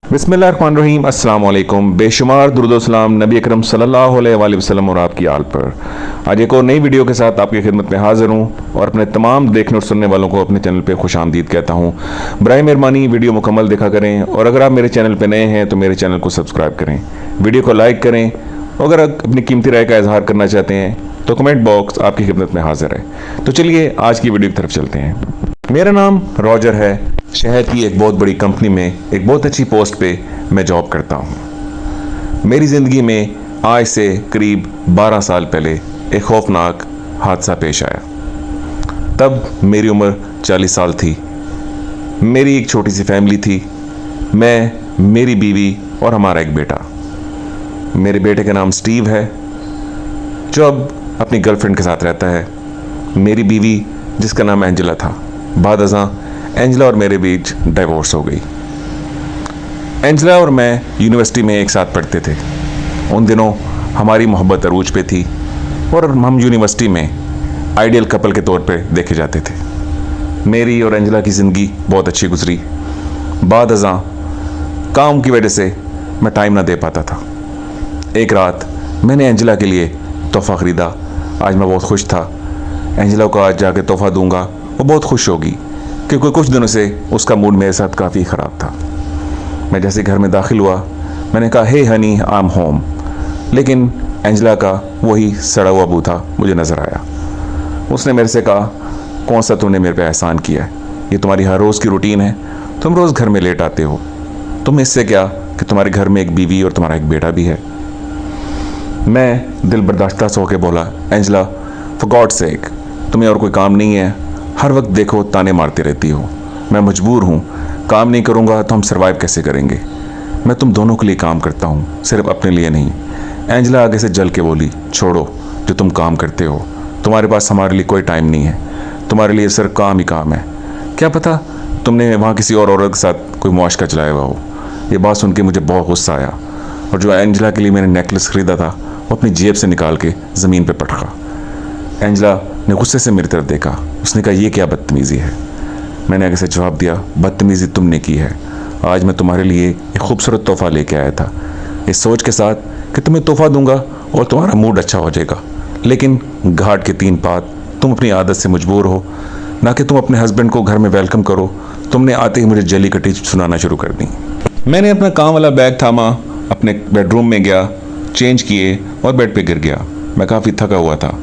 बिस्मिल्लाहिर्रहमानिर्रहीम, अस्सलाम वालेकुम। बेशुमार दुरूद सलाम नबी अकरम सल्लल्लाहु अलैहि वसल्लम और आपकी आल पर। आज एक और नई वीडियो के साथ आपकी खिदमत में हाजिर हूँ और अपने तमाम देखने और सुनने वालों को अपने चैनल पे खुश आमदीद कहता हूँ। बराए मेहरबानी वीडियो मुकम्मल देखा करें और अगर आप मेरे चैनल पर नए हैं तो मेरे चैनल को सब्सक्राइब करें, वीडियो को लाइक करें। अगर आप अपनी कीमती राय का इजहार करना चाहते हैं तो कमेंट बॉक्स आपकी खिदमत में हाजिर है। तो चलिए आज की वीडियो की तरफ चलते हैं। मेरा नाम रॉजर है। शहर की एक बहुत बड़ी कंपनी में एक बहुत अच्छी पोस्ट पे मैं जॉब करता हूँ। मेरी ज़िंदगी में आज से करीब 12 साल पहले एक खौफनाक हादसा पेश आया। तब मेरी उम्र 40 साल थी। मेरी एक छोटी सी फैमिली थी, मैं, मेरी बीवी और हमारा एक बेटा। मेरे बेटे का नाम स्टीव है जो अब अपनी गर्लफ्रेंड के साथ रहता है। मेरी बीवी जिसका नाम एंजेला था, बाद अज़ां एंजेला और मेरे बीच डाइवोर्स हो गई। एंजेला और मैं यूनिवर्सिटी में एक साथ पढ़ते थे। उन दिनों हमारी मोहब्बत अरूज पे थी और हम यूनिवर्सिटी में आइडियल कपल के तौर पे देखे जाते थे। मेरी और एंजेला की ज़िंदगी बहुत अच्छी गुजरी। बाद अज़ां काम की वजह से मैं टाइम ना दे पाता था। एक रात मैंने एंजेला के लिए तोहफ़ा ख़रीदा। आज मैं बहुत खुश था। एंजेला को आज जाके तोहफ़ा दूंगा, वो बहुत खुश होगी क्योंकि कुछ दिनों से उसका मूड मेरे साथ काफ़ी ख़राब था। मैं जैसे घर में दाखिल हुआ, मैंने कहा हे हनी आई एम होम, लेकिन एंजेला का वही सड़ा हुआ मुँह था मुझे नज़र आया। उसने मेरे से कहा कौन सा तूने मेरे पे एहसान किया है, ये तुम्हारी हर रोज़ की रूटीन है, तुम रोज़ घर में लेट आते हो, तुम इससे क्या कि तुम्हारे घर में एक बीवी और तुम्हारा एक बेटा भी है। मैं दिल बर्दाश्ता से होकर बोला एंजेला फॉर गॉड सेक, तुम्हें और कोई काम नहीं है, हर वक्त देखो ताने मारती रहती हो, मैं मजबूर हूँ, काम नहीं करूँगा तो हम सर्वाइव कैसे करेंगे। मैं तुम दोनों के लिए काम करता हूँ, सिर्फ अपने लिए नहीं। एंजेला आगे से जल के बोली छोड़ो जो तुम काम करते हो, तुम्हारे पास हमारे लिए कोई टाइम नहीं है, तुम्हारे लिए सिर्फ काम ही काम है। क्या पता तुमने वहाँ किसी और औरत के साथ कोई मुआशका चलाया हुआ हो। ये बात सुन के मुझे बहुत गुस्सा आया और जो एंजेला के लिए मैंने नेकलेस ख़रीदा था वो अपनी जेब से निकाल के ज़मीन पर पटका। एंजेला ने गुस्से से मेरी तरफ देखा। उसने कहा ये क्या बदतमीज़ी है। मैंने आगे से जवाब दिया बदतमीज़ी तुमने की है। आज मैं तुम्हारे लिए एक खूबसूरत तोहफ़ा लेके आया था, इस सोच के साथ कि तुम्हें तोहफ़ा दूंगा और तुम्हारा मूड अच्छा हो जाएगा, लेकिन घाट के 3 पात तुम अपनी आदत से मजबूर हो, ना कि तुम अपने हस्बैंड को घर में वेलकम करो। तुमने आते ही मुझे जली कटी सुनाना शुरू कर दी। मैंने अपना काम वाला बैग थामा, अपने बेडरूम में गया, चेंज किए और बेड पर गिर गया। मैं काफ़ी थका हुआ था।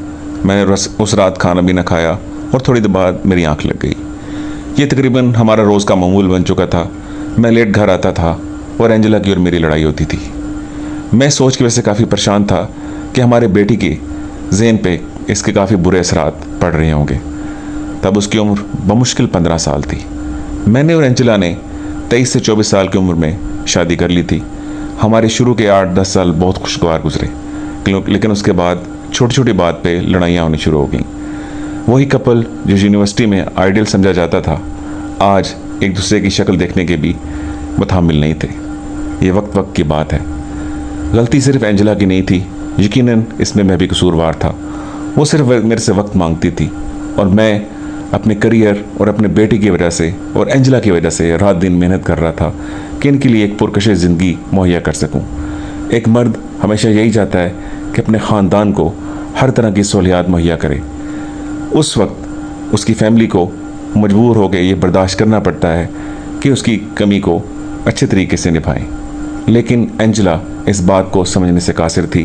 मैंने उस रात खाना भी ना खाया और थोड़ी देर बाद मेरी आंख लग गई। ये तकरीबन हमारा रोज़ का मामूल बन चुका था। मैं लेट घर आता था और एंजेला की और मेरी लड़ाई होती थी। मैं सोच की वजह से काफ़ी परेशान था कि हमारे बेटी के ज़हन पे इसके काफ़ी बुरे असरात पड़ रहे होंगे। तब उसकी उम्र बमुश्किल 15 साल थी। मैंने और एंजेला ने 23 से 24 साल की उम्र में शादी कर ली थी। हमारे शुरू के 8-10 साल बहुत खुशगवार गुजरे, लेकिन उसके बाद छोटी छोटी बात पे लड़ाइयाँ होनी शुरू हो गई। वही कपल जो यूनिवर्सिटी में आइडियल समझा जाता था, आज एक दूसरे की शक्ल देखने के भी मुतहम्मिल नहीं थे। ये वक्त वक्त की बात है। गलती सिर्फ एंजेला की नहीं थी, यकीनन इसमें मैं भी कसूरवार था। वो सिर्फ मेरे से वक्त मांगती थी और मैं अपने करियर और अपने बेटे की वजह से और एंजेला की वजह से रात दिन मेहनत कर रहा था कि इनके लिए एक पुरकश ज़िंदगी मुहैया कर सकूं। एक मर्द हमेशा यही चाहता है कि अपने ख़ानदान को हर तरह की सहूलियात मुहैया करे। उस वक्त उसकी फैमिली को मजबूर हो गए ये बर्दाश्त करना पड़ता है कि उसकी कमी को अच्छे तरीके से निभाएं। लेकिन एंजेला इस बात को समझने से कासिर थी,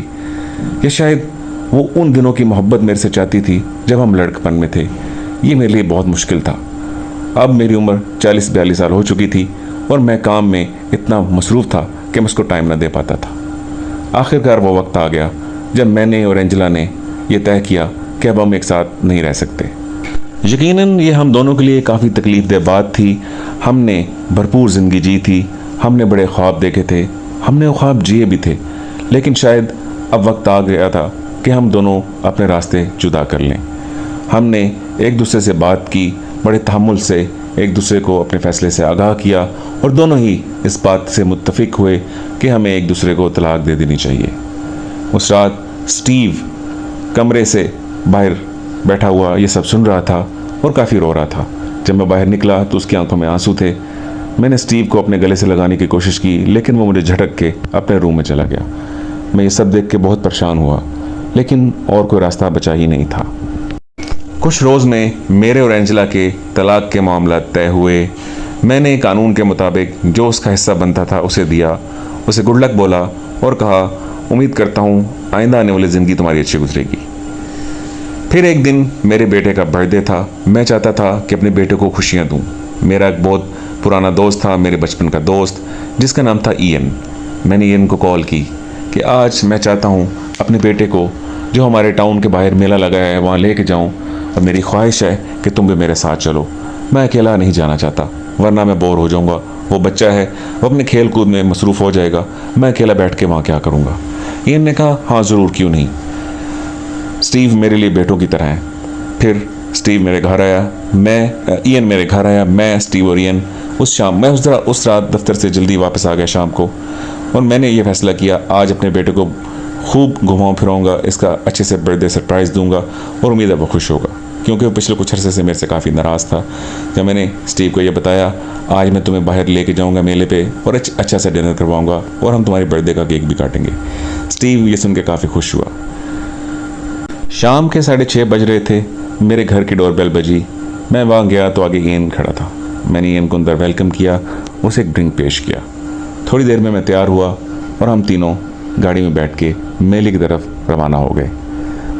या शायद वो उन दिनों की मोहब्बत मेरे से चाहती थी जब हम लड़कपन में थे। ये मेरे लिए बहुत मुश्किल था। अब मेरी उम्र 40-42 साल हो चुकी थी और मैं काम में इतना मसरूफ़ था कि मैं उसको टाइम ना दे पाता था। आखिरकार वो वक्त आ गया जब मैंने और एंजेला ने यह तय किया कि अब हम एक साथ नहीं रह सकते। यकीनन ये हम दोनों के लिए काफ़ी तकलीफ़देह बात थी। हमने भरपूर ज़िंदगी जी थी, हमने बड़े ख्वाब देखे थे, हमने वो ख्वाब जिए भी थे, लेकिन शायद अब वक्त आ गया था कि हम दोनों अपने रास्ते जुदा कर लें। हमने एक दूसरे से बात की, बड़े तहम्मुल से एक दूसरे को अपने फ़ैसले से आगाह किया और दोनों ही इस बात से मुत्तफ़िक हुए कि हमें एक दूसरे को तलाक दे देनी चाहिए। उस रात स्टीव कमरे से बाहर बैठा हुआ ये सब सुन रहा था और काफ़ी रो रहा था। जब मैं बाहर निकला तो उसकी आंखों में आंसू थे। मैंने स्टीव को अपने गले से लगाने की कोशिश की, लेकिन वो मुझे झटक के अपने रूम में चला गया। मैं ये सब देख के बहुत परेशान हुआ, लेकिन और कोई रास्ता बचा ही नहीं था। कुछ रोज़ में मेरे और एंजेला के तलाक के मामला तय हुए। मैंने कानून के मुताबिक जो उसका हिस्सा बनता था उसे दिया, उसे गुड लक बोला और कहा उम्मीद करता हूँ आइंदा आने वाली ज़िंदगी तुम्हारी अच्छी गुजरेगी। फिर एक दिन मेरे बेटे का बर्थडे था। मैं चाहता था कि अपने बेटे को खुशियाँ दूँ। मेरा एक बहुत पुराना दोस्त था, मेरे बचपन का दोस्त, जिसका नाम था ईएन। मैंने ईएन को कॉल की कि आज मैं चाहता हूँ अपने बेटे को जो हमारे टाउन के बाहर मेला लगा है वहाँ लेके जाऊँ, और मेरी ख्वाहिश है कि तुम भी मेरे साथ चलो। मैं अकेला नहीं जाना चाहता, वरना मैं बोर हो जाऊँगा। वो बच्चा है, वो अपने खेल कूद में मसरूफ़ हो जाएगा, मैं अकेला बैठ के वहाँ क्या करूँगा। ईएन ने कहा हाँ ज़रूर, क्यों नहीं। स्टीव मेरे लिए बेटों की तरह है। फिर स्टीव मेरे घर आया, ईएन मेरे घर आया, मैं, स्टीव और ईएन उस शाम, मैं उस रात दफ्तर से जल्दी वापस आ गया शाम को, और मैंने ये फैसला किया आज अपने बेटे को खूब घुमाऊँ फिराऊँगा, इसका अच्छे से बर्थडे सरप्राइज़ दूंगा और उम्मीद है वो खुश होगा, क्योंकि वो पिछले कुछ अरसे से मेरे से काफ़ी नाराज़ था। जब मैंने स्टीव को ये बताया आज मैं तुम्हें बाहर लेके जाऊंगा मेले पे और अच्छा सा डिनर करवाऊंगा और हम तुम्हारे बर्थडे का केक भी काटेंगे, स्टीव ये सुन के काफ़ी खुश हुआ। शाम के 6:30 बज रहे थे, मेरे घर की डोरबेल बजी। मैं वहाँ गया तो आगे ईएन खड़ा था। मैंने ईएन को अंदर वेलकम किया, उसे एक ड्रिंक पेश किया। थोड़ी देर में मैं तैयार हुआ और हम तीनों गाड़ी में बैठ के मेले की तरफ रवाना हो गए।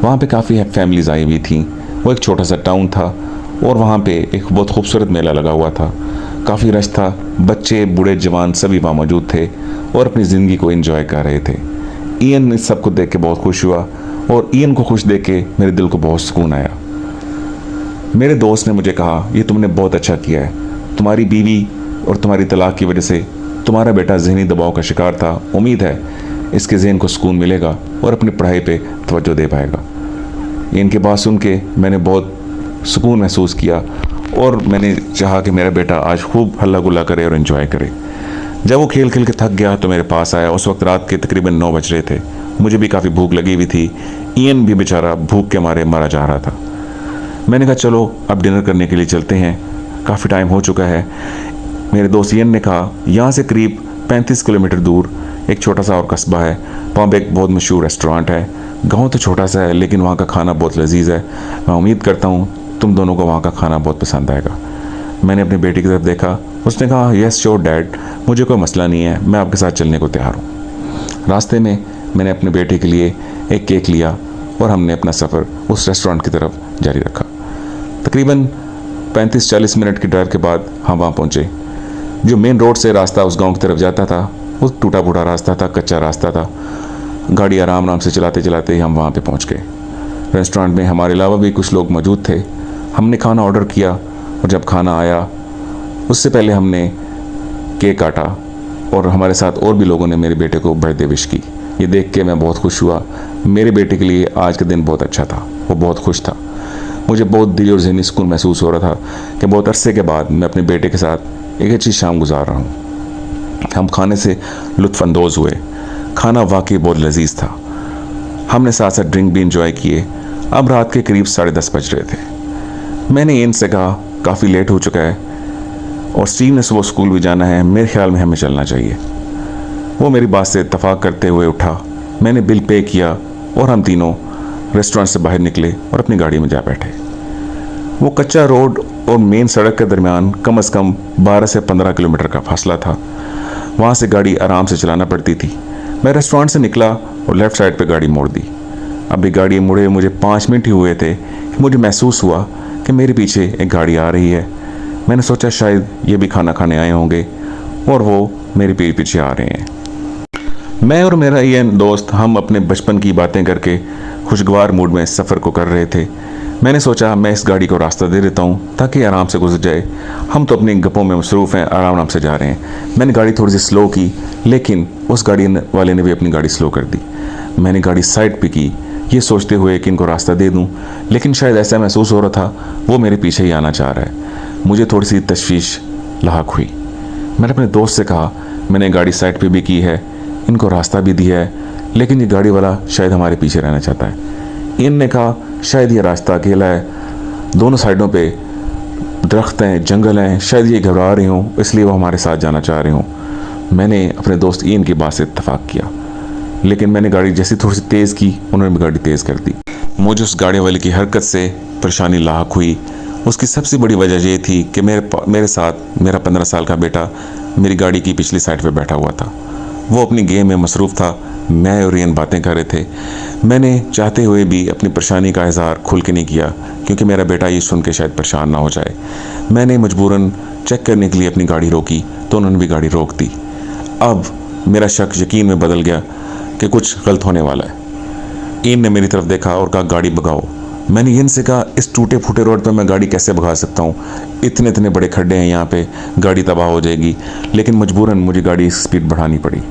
वहाँ पे काफ़ी फैमिलीज़ आई हुई थी। वो एक छोटा सा टाउन था और वहाँ पे एक बहुत खूबसूरत मेला लगा हुआ था। काफ़ी रश था, बच्चे बूढ़े जवान सभी वहाँ मौजूद थे और अपनी ज़िंदगी को एंजॉय कर रहे थे। ईएन इस सब को देख के बहुत खुश हुआ और ईएन को खुश देख के मेरे दिल को बहुत सुकून आया। मेरे दोस्त ने मुझे कहा ये तुमने बहुत अच्छा किया है, तुम्हारी बीवी और तुम्हारी तलाक की वजह से तुम्हारा बेटा ज़हनी दबाव का शिकार था, उम्मीद है इसके ज़हन को सुकून मिलेगा और अपनी पढ़ाई पे तवज्जो दे पाएगा। इनकी बात सुन के मैंने बहुत सुकून महसूस किया और मैंने चाहा कि मेरा बेटा आज खूब हल्ला गुल्ला करे और इन्जॉय करे। जब वो खेल खेल के थक गया तो मेरे पास आया। उस वक्त रात के तकरीबन 9 बज रहे थे। मुझे भी काफ़ी भूख लगी हुई थी। ईएन भी बेचारा भूख के मारे मारा जा रहा था। मैंने कहा चलो अब डिनर करने के लिए चलते हैं, काफ़ी टाइम हो चुका है। मेरे दोस्त ईएन ने कहा यहाँ से करीब 35 किलोमीटर दूर एक छोटा सा और कस्बा है, वहाँ पे एक बहुत मशहूर रेस्टोरेंट है। गांव तो छोटा सा है लेकिन वहाँ का खाना बहुत लजीज है। मैं उम्मीद करता हूँ तुम दोनों को वहाँ का खाना बहुत पसंद आएगा। मैंने अपनी बेटी की तरफ देखा, उसने कहा यस श्योर डैड, मुझे कोई मसला नहीं है, मैं आपके साथ चलने को तैयार हूँ। रास्ते में मैंने अपने बेटे के लिए एक केक लिया और हमने अपना सफ़र उस रेस्टोरेंट की तरफ जारी रखा। तकरीबन 35-40 मिनट की ड्राइव के बाद हम वहाँ पहुँचे। जो मेन रोड से रास्ता उस गांव की तरफ जाता था वो टूटा फूटा रास्ता था, कच्चा रास्ता था। गाड़ी आराम आराम से चलाते चलाते ही हम वहाँ पे पहुँच गए। रेस्टोरेंट में हमारे अलावा भी कुछ लोग मौजूद थे। हमने खाना ऑर्डर किया और जब खाना आया उससे पहले हमने केक काटा और हमारे साथ और भी लोगों ने मेरे बेटे को बर्थडे विश की। ये देख के मैं बहुत खुश हुआ। मेरे बेटे के लिए आज का दिन बहुत अच्छा था, वो बहुत खुश था। मुझे बहुत दिल और ज़हनी सुकून महसूस हो रहा था कि बहुत अरसे के बाद मैं अपने बेटे के साथ एक अच्छी शाम गुजार रहा हूँ। हम खाने से लुत्फ़अंदोज़ हुए। खाना वाकई बहुत लजीज था। हमने साथ साथ ड्रिंक भी इंजॉय किए। अब रात के करीब 10:30 बज रहे थे। मैंने ईएन से कहा काफ़ी लेट हो चुका है और स्टीव ने सुबह स्कूल भी जाना है, मेरे ख्याल में हमें चलना चाहिए। वो मेरी बात से इत्तफाक करते हुए उठा। मैंने बिल पे किया और हम तीनों रेस्टोरेंट से बाहर निकले और अपनी गाड़ी में जा बैठे। वो कच्चा रोड और मेन सड़क के दरमियान कम से कम 12 से 15 किलोमीटर का फासला था। वहाँ से गाड़ी आराम से चलाना पड़ती थी। मैं रेस्टोरेंट से निकला और लेफ़्ट साइड पे गाड़ी मोड़ दी। अभी गाड़ी मुड़े मुझे 5 मिनट ही हुए थे कि मुझे महसूस हुआ कि मेरे पीछे एक गाड़ी आ रही है। मैंने सोचा शायद ये भी खाना खाने आए होंगे और वो मेरे पीछे आ रहे हैं। मैं और मेरा ये दोस्त हम अपने बचपन की बातें करके खुशगवार मूड में सफ़र को कर रहे थे। मैंने सोचा मैं इस गाड़ी को रास्ता दे देता हूँ ताकि आराम से गुजर जाए। हम तो अपनी गप्पों में मसरूफ़ हैं, आराम आराम से जा रहे हैं। मैंने गाड़ी थोड़ी सी स्लो की लेकिन उस गाड़ी वाले ने भी अपनी गाड़ी स्लो कर दी। मैंने गाड़ी साइड पे की ये सोचते हुए कि इनको रास्ता दे दूं, लेकिन शायद ऐसा महसूस हो रहा था वो मेरे पीछे ही आना चाह रहा है। मुझे थोड़ी सी तशवीश लाहक हुई। मैंने अपने दोस्त से कहा मैंने गाड़ी साइड पे भी की है, इनको रास्ता भी दिया है, लेकिन ये गाड़ी वाला शायद हमारे पीछे रहना चाहता है। इन ने कहा शायद ये रास्ता अकेला है, दोनों साइडों पे दरख्त हैं, जंगल हैं, शायद ये घबरा रही हूँ इसलिए वो हमारे साथ जाना चाह रही हूँ। मैंने अपने दोस्त ईन की बात से इत्तेफाक किया, लेकिन मैंने गाड़ी जैसी थोड़ी सी तेज़ की, उन्होंने भी गाड़ी तेज़ कर दी। मुझे उस गाड़ी वाले की हरकत से परेशानी लाहक हुई। उसकी सबसे बड़ी वजह ये थी कि मेरे साथ मेरा 15 साल का बेटा मेरी गाड़ी की पिछली साइड पे बैठा हुआ था। वो अपनी गेम में मसरूफ़ था, मैं और रियन बातें कर रहे थे। मैंने चाहते हुए भी अपनी परेशानी का इज़हार खुल के नहीं किया, क्योंकि मेरा बेटा ये सुन के शायद परेशान ना हो जाए। मैंने मजबूरन चेक करने के लिए अपनी गाड़ी रोकी तो उन्होंने भी गाड़ी रोक दी। अब मेरा शक यकीन में बदल गया कि कुछ गलत होने वाला है। ईन ने मेरी तरफ देखा और कहा, गाड़ी भगाओ। मैंने ईन से कहा, इस टूटे फूटे रोड पे मैं गाड़ी कैसे भगा सकता हूँ, इतने इतने बड़े खड्डे हैं यहाँ पे, गाड़ी तबाह हो जाएगी। लेकिन मजबूरन मुझे गाड़ी की स्पीड बढ़ानी पड़ी।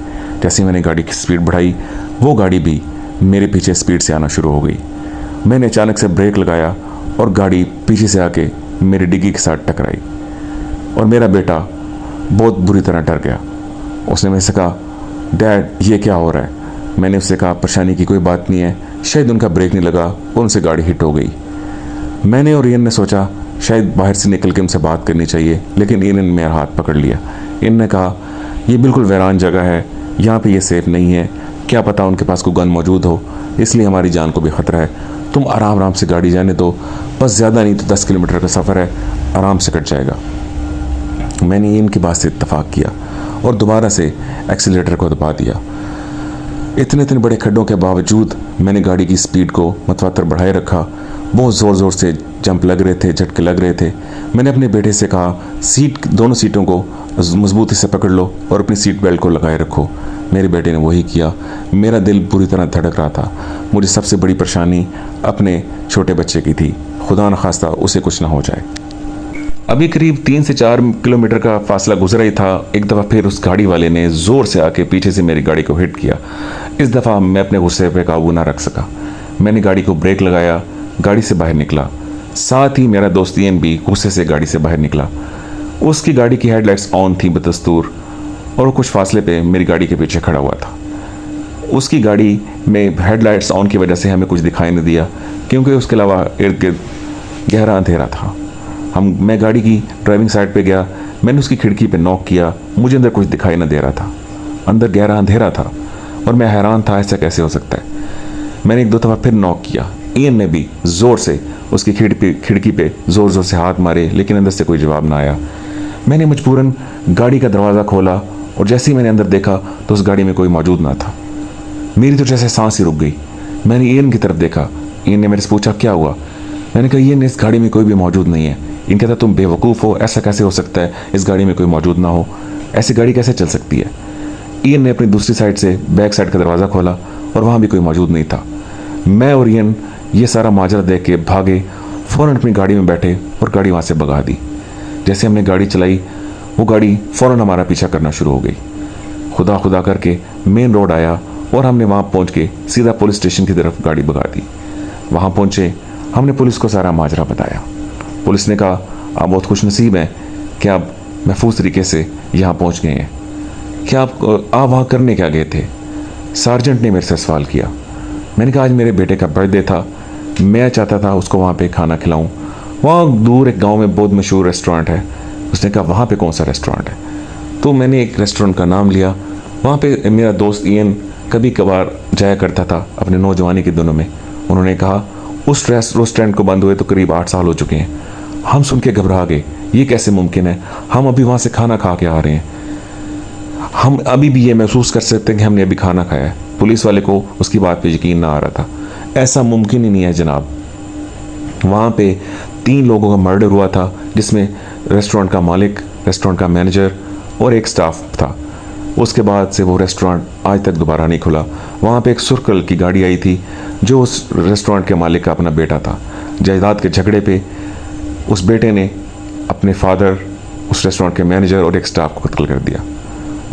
जैसे मैंने गाड़ी की स्पीड बढ़ाई, वो गाड़ी भी मेरे पीछे स्पीड से आना शुरू हो गई। मैंने अचानक से ब्रेक लगाया और गाड़ी पीछे से आके मेरी डिग्गी के साथ टकराई और मेरा बेटा बहुत बुरी तरह डर गया। उसने मेरे से कहा, डैड ये क्या हो रहा है? मैंने उससे कहा, परेशानी की कोई बात नहीं है, शायद उनका ब्रेक नहीं लगा और उनसे गाड़ी हिट हो गई। मैंने और इयन ने सोचा शायद बाहर से निकल के उनसे बात करनी चाहिए, लेकिन इयन ने मेरा हाथ पकड़ लिया। इयन ने कहा, ये बिल्कुल वीरान जगह है, यहाँ पे ये सेफ़ नहीं है, क्या पता उनके पास कोई गन मौजूद हो, इसलिए हमारी जान को भी ख़तरा है। तुम आराम आराम से गाड़ी जाने दो, बस ज़्यादा नहीं तो 10 किलोमीटर का सफ़र है, आराम से कट जाएगा। मैंने इनकी बात से इत्तेफाक किया और दोबारा से एक्सीलेटर को दबा दिया। इतने इतने बड़े खड्डों के बावजूद मैंने गाड़ी की स्पीड को मतवातर बढ़ाए रखा। बहुत ज़ोर ज़ोर से जंप लग रहे थे, झटके लग रहे थे। मैंने अपने बेटे से कहा, दोनों सीटों को मजबूती से पकड़ लो और अपनी सीट बेल्ट को लगाए रखो। मेरे बेटे ने वही किया। मेरा दिल बुरी तरह धड़क रहा था। मुझे सबसे बड़ी परेशानी अपने छोटे बच्चे की थी, खुदा न खास्ता उसे कुछ ना हो जाए। अभी करीब 3 से 4 किलोमीटर का फासला गुजरा ही था, एक दफ़ा फिर उस गाड़ी वाले ने ज़ोर से आके पीछे से मेरी गाड़ी को हिट किया। इस दफ़ा मैं अपने गुस्से पे काबू ना रख सका। मैंने गाड़ी को ब्रेक लगाया, गाड़ी से बाहर निकला। साथ ही मेरा दोस्त इयन भी गुस्से से गाड़ी से बाहर निकला। उसकी गाड़ी की हेडलाइट्स ऑन थी बदस्तूर और वो कुछ फासले पे मेरी गाड़ी के पीछे खड़ा हुआ था। उसकी गाड़ी में हेडलाइट्स ऑन की वजह से हमें कुछ दिखाई नहीं दिया, क्योंकि उसके अलावा इर्द गिर्द गहरा अंधेरा था। मैं गाड़ी की ड्राइविंग साइड पे गया, मैंने उसकी खिड़की पे नॉक किया। मुझे अंदर कुछ दिखाई न दे रहा था, अंदर गहरा अंधेरा था और मैं हैरान था ऐसा कैसे हो सकता है। मैंने 1-2 दफ़ा फिर नॉक किया। इयन ने भी ज़ोर से उसकी खिड़की पे ज़ोर ज़ोर से हाथ मारे, लेकिन अंदर से कोई जवाब ना आया। मैंने मजबूरन गाड़ी का दरवाज़ा खोला और जैसे ही मैंने अंदर देखा तो उस गाड़ी में कोई मौजूद ना था। मेरी तो जैसे सांस ही रुक गई। मैंने इयन की तरफ देखा। इयन ने मेरे से पूछा, क्या हुआ? मैंने कहा, इयन इस गाड़ी में कोई भी मौजूद नहीं है। इयन कहता, तुम बेवकूफ़ हो, ऐसा कैसे हो सकता है, इस गाड़ी में कोई मौजूद ना हो, ऐसी गाड़ी कैसे चल सकती है? इयन ने अपनी दूसरी साइड से बैक साइड का दरवाज़ा खोला और वहाँ भी कोई मौजूद नहीं था। मैं और इयन ये सारा माजरा देख के भागे, फ़ौरन अपनी गाड़ी में बैठे और गाड़ी वहाँ से भगा दी। जैसे हमने गाड़ी चलाई, वो गाड़ी फ़ौरन हमारा पीछा करना शुरू हो गई। खुदा खुदा करके मेन रोड आया और हमने वहाँ पहुँच के सीधा पुलिस स्टेशन की तरफ गाड़ी भगा दी। वहाँ पहुँचे, हमने पुलिस को सारा माजरा बताया। पुलिस ने कहा, आप बहुत खुशनसीब हैं कि आप महफूज तरीके से यहाँ पहुँच गए हैं। क्या आप वहाँ करने क्या गए थे? सार्जेंट ने मेरे से सवाल किया। मैंने कहा, आज मेरे बेटे का बर्थडे था, मैं चाहता था उसको वहाँ पे खाना खिलाऊँ। वहाँ दूर एक गांव में बहुत मशहूर रेस्टोरेंट है। उसने कहा, वहाँ पे कौन सा रेस्टोरेंट है? तो मैंने एक रेस्टोरेंट का नाम लिया। वहाँ पे मेरा दोस्त इयन कभी कभार जाया करता था अपने नौजवानी के दिनों में। उन्होंने कहा, उस रेस्टोरेंट को बंद हुए तो करीब 8 साल हो चुके हैं। हम सुन के घबरा गए, ये कैसे मुमकिन है? हम अभी वहाँ से खाना खा के आ रहे हैं, हम अभी भी ये महसूस कर सकते हैं कि हमने अभी खाना खाया है। पुलिस वाले को उसकी बात पे यकीन ना आ रहा था। ऐसा मुमकिन ही नहीं है जनाब। वहाँ पे 3 लोगों का मर्डर हुआ था, जिसमें रेस्टोरेंट का मालिक, रेस्टोरेंट का मैनेजर और एक स्टाफ था। उसके बाद से वो रेस्टोरेंट आज तक दोबारा नहीं खुला। वहाँ पे एक सुर्ख कलर की गाड़ी आई थी जो उस रेस्टोरेंट के मालिक का अपना बेटा था। जायदाद के झगड़े पे उस बेटे ने अपने फादर, उस रेस्टोरेंट के मैनेजर और एक स्टाफ को कत्ल कर दिया।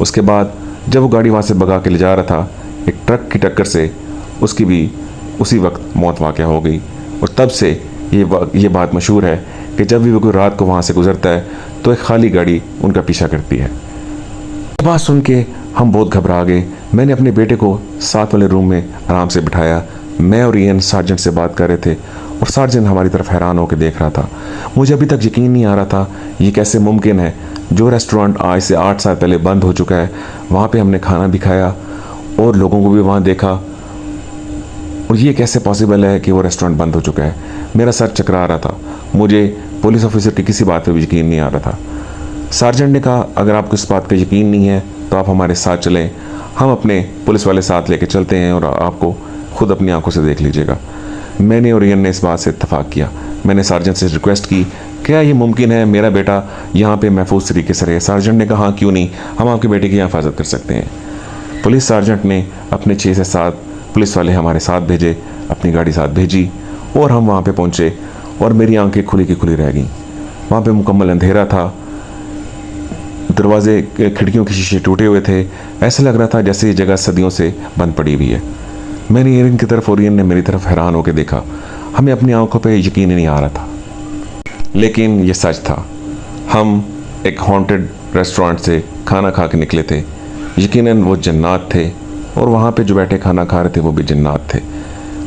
उसके बाद जब वो गाड़ी वहाँ से भगा के ले जा रहा था, एक ट्रक की टक्कर से उसकी भी उसी वक्त मौत वाक़या हो गई। और तब से ये बात मशहूर है कि जब भी वो कोई रात को वहाँ से गुजरता है तो एक खाली गाड़ी उनका पीछा करती है। बात सुन के हम बहुत घबरा गए। मैंने अपने बेटे को साथ वाले रूम में आराम से बिठाया। मैं और इयन सार्जेंट से बात कर रहे थे और सार्जेंट हमारी तरफ हैरान होकर देख रहा था। मुझे अभी तक यकीन नहीं आ रहा था ये कैसे मुमकिन है, जो रेस्टोरेंट आज से 8 साल पहले बंद हो चुका है, वहाँ पे हमने खाना भी खाया और लोगों को भी वहाँ देखा, और ये कैसे पॉसिबल है कि वो रेस्टोरेंट बंद हो चुका है। मेरा सर चकरा रहा था, मुझे पुलिस ऑफिसर की किसी बात पे भी यकीन नहीं आ रहा था। सार्जेंट ने कहा, अगर आपको इस बात का यकीन नहीं है तो आप हमारे साथ चलें, हम अपने पुलिस वाले साथ लेके चलते हैं और आपको खुद अपनी आंखों से देख लीजिएगा। मैंने और इयन ने इस बात से इत्तेफाक किया। मैंने सार्जेंट से रिक्वेस्ट की, क्या ये मुमकिन है मेरा बेटा यहाँ पे महफूज तरीके से रहे? सार्जेंट ने कहा, हाँ क्यों नहीं, हम आपके बेटे की हिफाजत कर सकते हैं। पुलिस सार्जेंट ने अपने 6 से 7 पुलिस वाले हमारे साथ भेजे, अपनी गाड़ी साथ भेजी और हम वहाँ पे पहुँचे और मेरी आंखें खुली की खुली रह गईं। वहाँ पे मुकम्मल अंधेरा था, दरवाजे खिड़कियों के शीशे टूटे हुए थे, ऐसा लग रहा था जैसे ये जगह सदियों से बंद पड़ी हुई है। मैंने इयन की तरफ और इयन ने मेरी तरफ हैरान होकर देखा। हमें अपनी आंखों पे यकीन ही नहीं आ रहा था, लेकिन ये सच था। हम एक हॉन्टेड रेस्टोरेंट से खाना खा के निकले थे। यकीनन वो जन्नत थे और वहाँ पे जो बैठे खाना खा रहे थे वो भी जन्नत थे।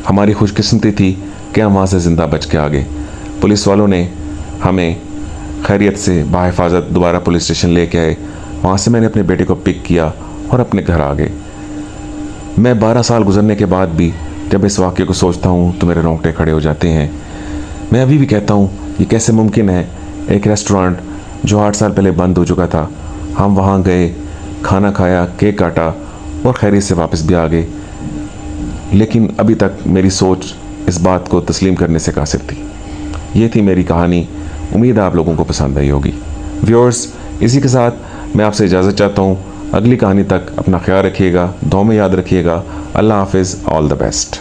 हमारी खुशकिस्मती थी कि हम वहाँ से ज़िंदा बच के आ गए। पुलिस वालों ने हमें खैरियत से बाहिफाजत दोबारा पुलिस स्टेशन लेके आए। वहाँ से मैंने अपने बेटे को पिक किया और अपने घर आ गए। मैं 12 साल गुजरने के बाद भी जब इस वाक़े को सोचता हूँ तो मेरे रोंगटे खड़े हो जाते हैं। मैं अभी भी कहता हूँ ये कैसे मुमकिन है, एक रेस्टोरेंट जो 8 साल पहले बंद हो चुका था, हम वहाँ गए, खाना खाया, केक काटा और खैरियत से वापस भी आ गए। लेकिन अभी तक मेरी सोच इस बात को तस्लीम करने से कासिर थी। ये थी मेरी कहानी। उम्मीद है आप लोगों को पसंद आई होगी। व्यूअर्स, इसी के साथ मैं आपसे इजाज़त चाहता हूँ। अगली कहानी तक अपना ख्याल रखिएगा, दुआ में याद रखिएगा। अल्लाह हाफिज़, ऑल द बेस्ट।